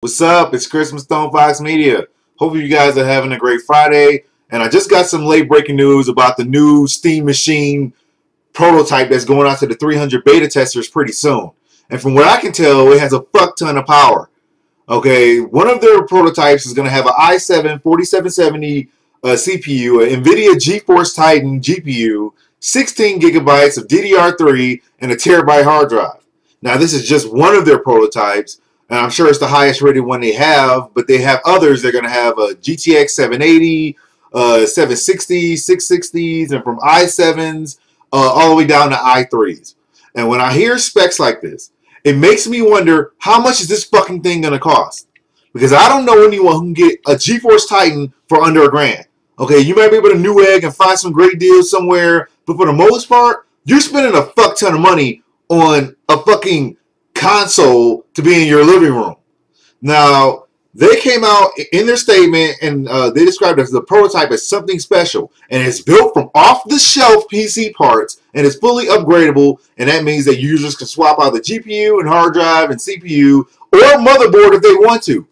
What's up? It's Chris from StonefoxMedia. Hope you guys are having a great Friday. And I just got some late breaking news about the new Steam Machine prototype that's going out to the 300 beta testers pretty soon. And from what I can tell, it has a fuck ton of power. Okay, one of their prototypes is going to have an i7 4770 CPU, an Nvidia Titan GPU, 16 gigabytes of DDR3, and a terabyte hard drive. Now, this is just one of their prototypes. And I'm sure it's the highest rated one they have, but they have others. They're going to have a GTX 780, 760, 660s, and from i7s all the way down to i3s. And when I hear specs like this, it makes me wonder, how much is this fucking thing going to cost? Because I don't know anyone who can get a GeForce Titan for under $1,000. Okay, you might be able to Newegg and find some great deals somewhere, but for the most part, you're spending a fuck ton of money on a fucking console to be in your living room. Now, they came out in their statement and they described the prototype as something special, and it's built from off-the-shelf PC parts and is fully upgradable, and that means that users can swap out the GPU and hard drive and CPU or motherboard if they want to.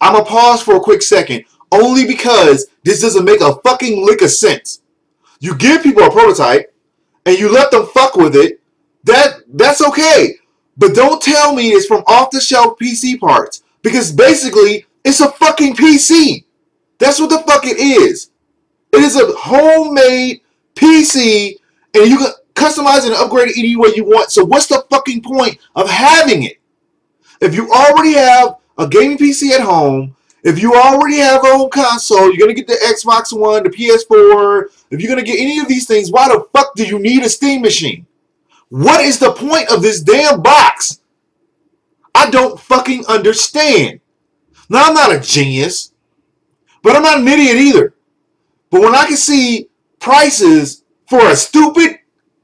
I'm gonna pause for a quick second, only because this doesn't make a fucking lick of sense. You give people a prototype and you let them fuck with it. That's okay. But don't tell me it's from off-the-shelf PC parts, because basically it's a fucking PC. That's what the fuck it is. It is a homemade PC, and you can customize it and upgrade it any way you want. So what's the fucking point of having it? If you already have a gaming PC at home, if you already have a home console, you're going to get the Xbox One, the Ps4, if you're going to get any of these things, why the fuck do you need a Steam machine? What is the point of this damn box? I don't fucking understand. Now, I'm not a genius, but I'm not an idiot either. But when I can see prices for a stupid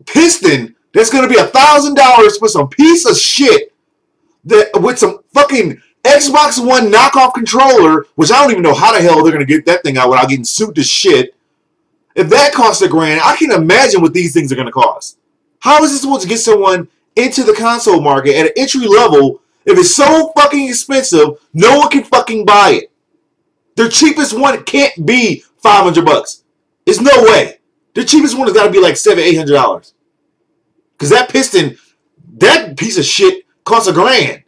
piston that's going to be $1,000 for some piece of shit that with some fucking Xbox One knockoff controller, which I don't even know how the hell they're going to get that thing out without getting sued to shit. If that costs $1,000, I can imagine what these things are going to cost. How is this supposed to get someone into the console market at an entry level if it's so fucking expensive, no one can fucking buy it? Their cheapest one can't be $500. There's no way. The cheapest one has got to be like $700, $800. Because that piston, that piece of shit costs $1,000.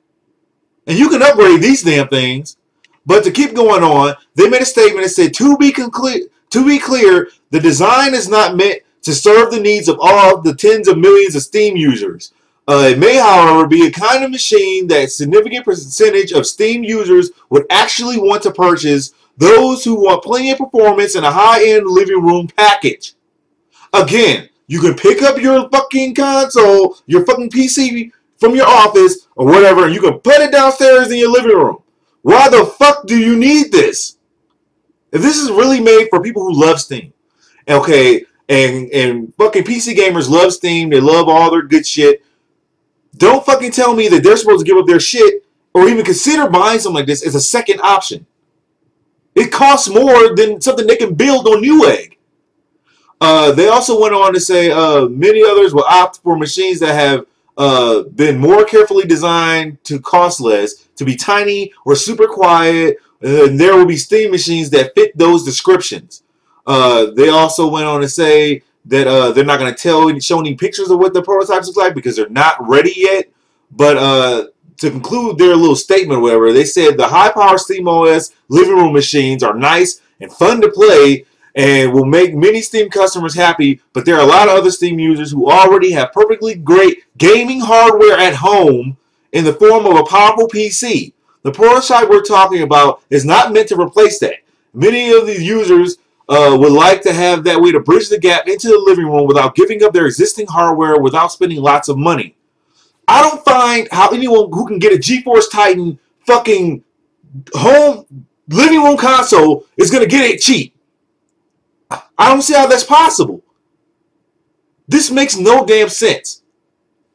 And you can upgrade these damn things. But to keep going on, they made a statement that said, to be clear, the design is not meant to serve the needs of all the tens of millions of Steam users. It may, however, be a kind of machine that a significant percentage of Steam users would actually want to purchase, those who want plenty of performance in a high-end living room package. Again, you can pick up your fucking console, your fucking PC from your office or whatever, and you can put it downstairs in your living room. Why the fuck do you need this? If this is really made for people who love Steam, okay, and fucking PC gamers love Steam, they love all their good shit, don't fucking tell me that they're supposed to give up their shit or even consider buying something like this as a second option. It costs more than something they can build on Newegg. They also went on to say many others will opt for machines that have been more carefully designed to cost less, to be tiny or super quiet, and there will be Steam machines that fit those descriptions. They also went on to say that they're not going to show any pictures of what the prototypes look like because they're not ready yet. But to conclude their little statement, whatever, they said the high-power SteamOS living room machines are nice and fun to play and will make many Steam customers happy, but there are a lot of other Steam users who already have perfectly great gaming hardware at home in the form of a powerful PC. The prototype we're talking about is not meant to replace that. Many of these users would like to have that way to bridge the gap into the living room without giving up their existing hardware without spending lots of money. I don't find how anyone who can get a GeForce Titan fucking home living room console is going to get it cheap. I don't see how that's possible. This makes no damn sense.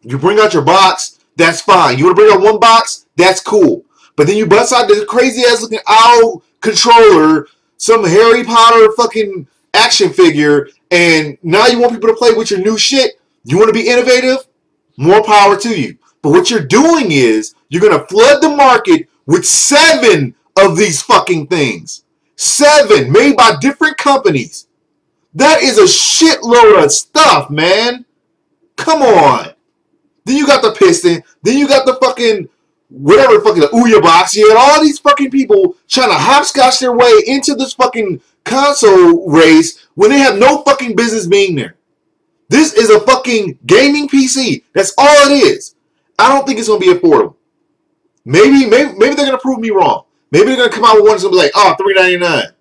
You bring out your box, that's fine. You want to bring out one box, that's cool. But then you bust out this crazy ass looking owl controller, some Harry Potter fucking action figure, and now you want people to play with your new shit. You want to be innovative? More power to you. But what you're doing is you're going to flood the market with 7 of these fucking things. 7 made by different companies. That is a shitload of stuff, man. Come on. Then you got the Piston. Then you got the fucking whatever fucking the Ouya box. You had all these fucking people trying to hopscotch their way into this fucking console race when they have no fucking business being there. This is a fucking gaming PC. That's all it is. I don't think it's gonna be affordable. Maybe they're gonna prove me wrong. Maybe they're gonna come out with one that's gonna be like, oh, $399.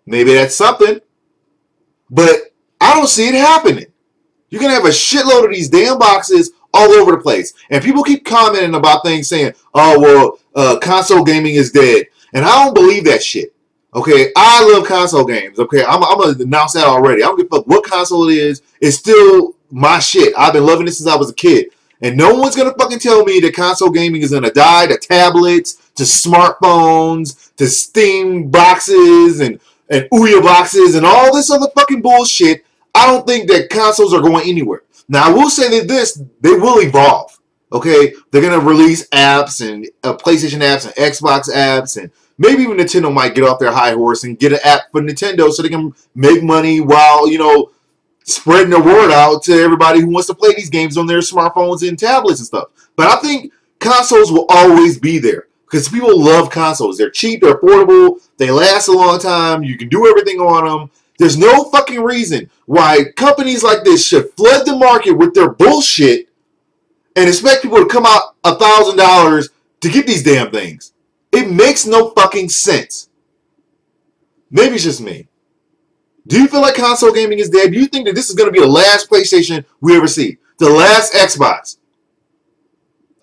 Maybe that's something. But I don't see it happening. You're going to have a shitload of these damn boxes all over the place. And people keep commenting about things saying, oh, well, console gaming is dead. And I don't believe that shit. Okay, I love console games. Okay, I'm going to announce that already. I don't give a fuck what console it is. It's still my shit. I've been loving it since I was a kid. And no one's going to fucking tell me that console gaming is going to die to tablets, to smartphones, to Steam boxes, and Ouya boxes, and all this other fucking bullshit. I don't think that consoles are going anywhere. Now, I will say that they will evolve. Okay? They're going to release apps and PlayStation apps and Xbox apps, and maybe even Nintendo might get off their high horse and get an app for Nintendo so they can make money while, you know, spreading the word out to everybody who wants to play these games on their smartphones and tablets and stuff. But I think consoles will always be there because people love consoles. They're cheap, they're affordable, they last a long time, you can do everything on them. There's no fucking reason why companies like this should flood the market with their bullshit and expect people to come out $1,000 to get these damn things. It makes no fucking sense. Maybe it's just me. Do you feel like console gaming is dead? Do you think that this is going to be the last PlayStation we ever see? The last Xbox?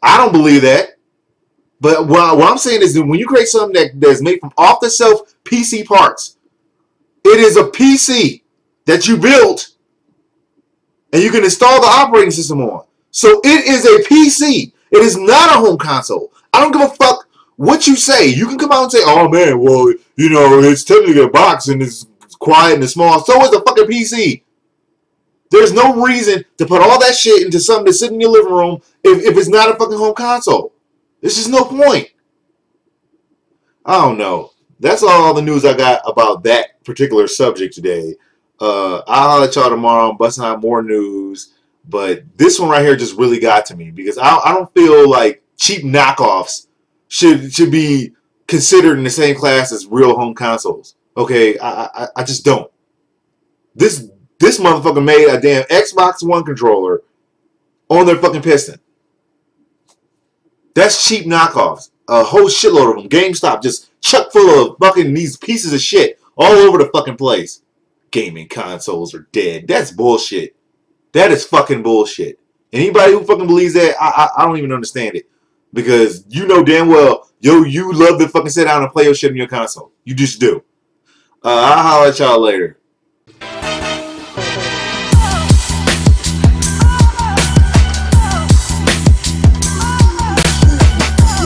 I don't believe that. But what I'm saying is that when you create something that's made from off-the-shelf PC parts, it is a PC that you built and you can install the operating system on. So it is a PC. It is not a home console. I don't give a fuck what you say. You can come out and say, oh man, well, you know, it's technically a box and it's quiet and it's small. So is a fucking PC. There's no reason to put all that shit into something that's sitting in your living room if it's not a fucking home console. There's just no point. I don't know. That's all the news I got about that particular subject today. I'll let y'all tomorrow. I'm busting out more news. But this one right here just really got to me because I don't feel like cheap knockoffs should be considered in the same class as real home consoles. Okay, I just don't. This motherfucker made a damn Xbox One controller on their fucking Piston. That's cheap knockoffs. A whole shitload of them. GameStop just chuck full of fucking these pieces of shit all over the fucking place. Gaming consoles are dead. That's bullshit. That is fucking bullshit. Anybody who fucking believes that, I don't even understand it. Because you know damn well, you love to fucking sit down and play your shit on your console. You just do. I'll holler at y'all later.